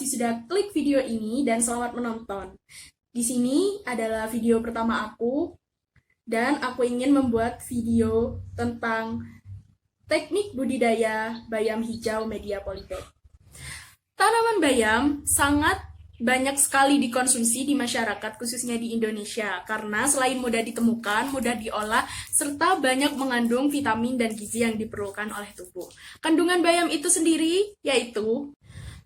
kasih sudah klik video ini dan selamat menonton. Di sini adalah video pertama aku dan aku ingin membuat video tentang teknik budidaya bayam hijau media polybag. Tanaman bayam sangat banyak sekali dikonsumsi di masyarakat, khususnya di Indonesia, karena selain mudah ditemukan, mudah diolah, serta banyak mengandung vitamin dan gizi yang diperlukan oleh tubuh. Kandungan bayam itu sendiri yaitu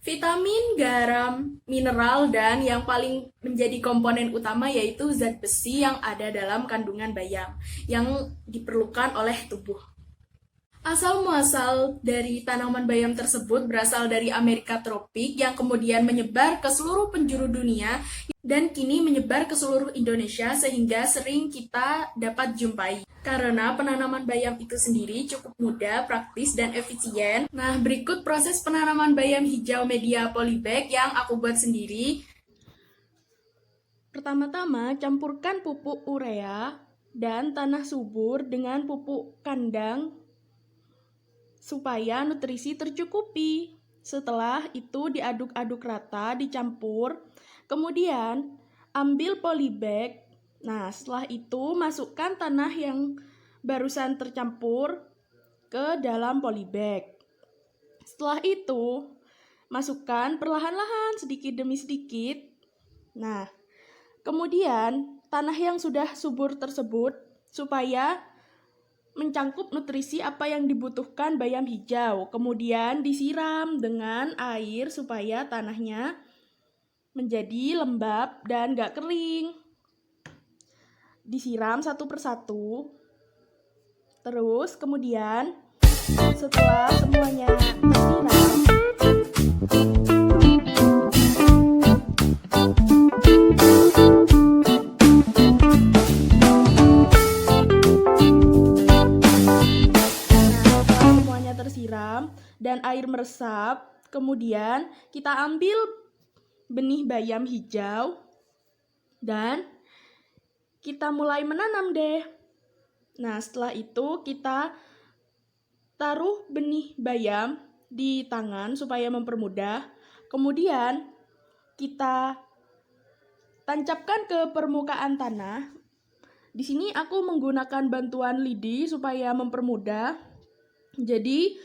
vitamin, garam, mineral, dan yang paling menjadi komponen utama yaitu zat besi yang ada dalam kandungan bayam yang diperlukan oleh tubuh. Asal-muasal dari tanaman bayam tersebut berasal dari Amerika tropik yang kemudian menyebar ke seluruh penjuru dunia dan kini menyebar ke seluruh Indonesia sehingga sering kita dapat jumpai. Karena penanaman bayam itu sendiri cukup mudah, praktis, dan efisien. Nah, berikut proses penanaman bayam hijau media polybag yang aku buat sendiri. Pertama-tama, campurkan pupuk urea dan tanah subur dengan pupuk kandang supaya nutrisi tercukupi. Setelah itu diaduk-aduk rata, dicampur. Kemudian ambil polybag. Nah, setelah itu masukkan tanah yang barusan tercampur ke dalam polybag. Setelah itu masukkan perlahan-lahan sedikit demi sedikit. Nah, kemudian tanah yang sudah subur tersebut supaya mencangkup nutrisi apa yang dibutuhkan bayam hijau. Kemudian disiram dengan air supaya tanahnya menjadi lembab dan gak kering. Disiram satu persatu. Terus kemudian setelah semuanya tersiram, dan air meresap, kemudian kita ambil benih bayam hijau dan kita mulai menanam deh. Nah, setelah itu kita taruh benih bayam di tangan supaya mempermudah. Kemudian kita tancapkan ke permukaan tanah. Di sini aku menggunakan bantuan lidi supaya mempermudah. Jadi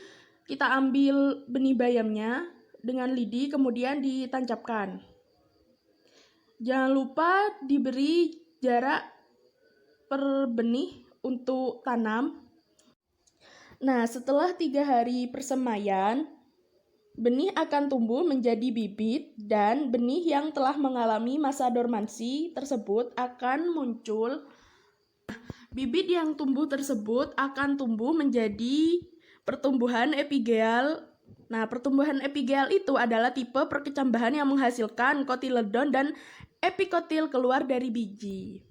kita ambil benih bayamnya dengan lidi kemudian ditancapkan. Jangan lupa diberi jarak per benih untuk tanam. Nah, setelah 3 hari persemaian, benih akan tumbuh menjadi bibit dan benih yang telah mengalami masa dormansi tersebut akan muncul. Bibit yang tumbuh tersebut akan tumbuh menjadi pertumbuhan epigel. Nah, pertumbuhan epigel itu adalah tipe perkecambahan yang menghasilkan kotiledon dan epikotil keluar dari biji.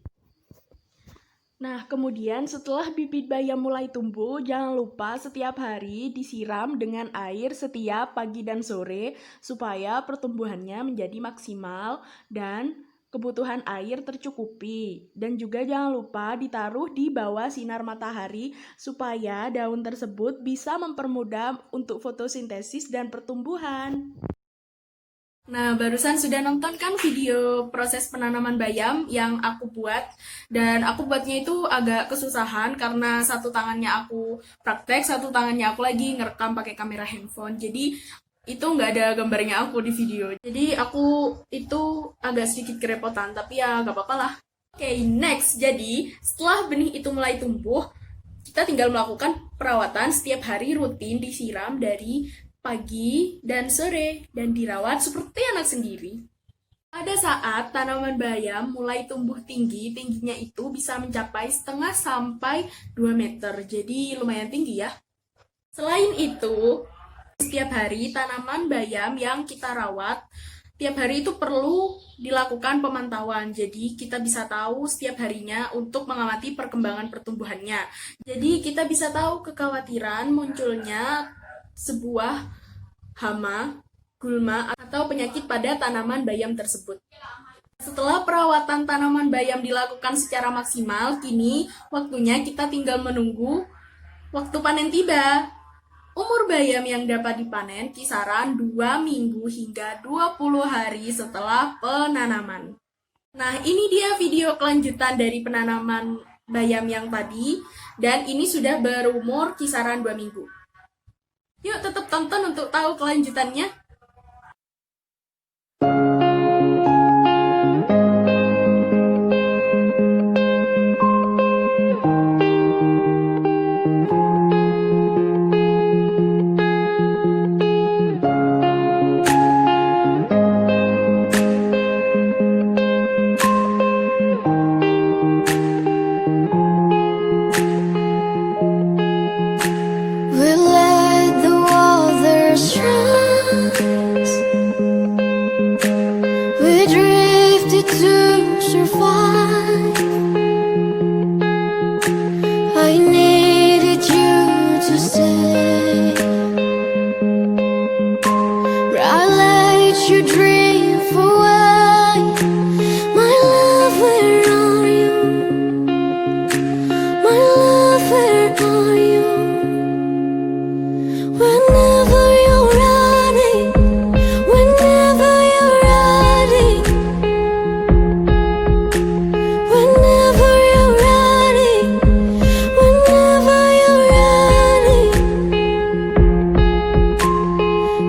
Nah, kemudian setelah bibit bayam mulai tumbuh, jangan lupa setiap hari disiram dengan air setiap pagi dan sore supaya pertumbuhannya menjadi maksimal dan kebutuhan air tercukupi. Dan juga jangan lupa ditaruh di bawah sinar matahari supaya daun tersebut bisa mempermudah untuk fotosintesis dan pertumbuhan. Nah, barusan sudah nonton kan video proses penanaman bayam yang aku buat, dan aku buatnya itu agak kesusahan karena satu tangannya aku praktek, satu tangannya aku lagi ngerekam pakai kamera handphone. Jadi itu nggak ada gambarnya aku di video. Jadi aku itu agak sedikit kerepotan, tapi ya nggak apa-apa lah. Oke, next. Jadi setelah benih itu mulai tumbuh, kita tinggal melakukan perawatan setiap hari rutin, disiram dari pagi dan sore dan dirawat seperti anak sendiri. Pada saat tanaman bayam mulai tumbuh tinggi, tingginya itu bisa mencapai 1,5 sampai 2 meter. Jadi lumayan tinggi ya. Selain itu, setiap hari tanaman bayam yang kita rawat, tiap hari itu perlu dilakukan pemantauan. Jadi kita bisa tahu setiap harinya untuk mengamati perkembangan pertumbuhannya. Jadi kita bisa tahu kekhawatiran munculnya sebuah hama, gulma, atau penyakit pada tanaman bayam tersebut. Setelah perawatan tanaman bayam dilakukan secara maksimal, kini waktunya kita tinggal menunggu waktu panen tiba. Umur bayam yang dapat dipanen kisaran 2 minggu hingga 20 hari setelah penanaman. Nah, ini dia video kelanjutan dari penanaman bayam yang tadi, dan ini sudah berumur kisaran 2 minggu. Yuk tetap tonton untuk tahu kelanjutannya. We let the waters rise. We drifted to survive. I needed you to stay. I let you drift away. My love, where are you? My love, where are you? Whenever you're ready, whenever you're ready, whenever you're ready, whenever you're ready,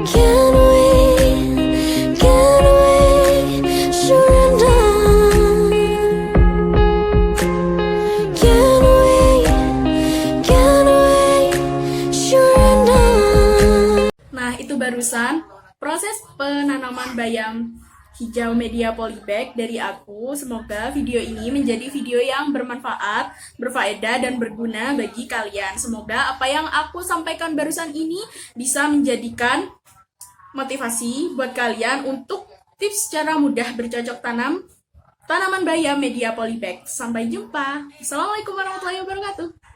can we surrender? Can we surrender? Nah, itu barusan proses penanaman bayam hijau media polybag dari aku. Semoga video ini menjadi video yang bermanfaat, berfaedah, dan berguna bagi kalian. Semoga apa yang aku sampaikan barusan ini bisa menjadikan motivasi buat kalian untuk tips cara mudah bercocok tanam tanaman bayam media polybag. Sampai jumpa. Assalamualaikum warahmatullahi wabarakatuh.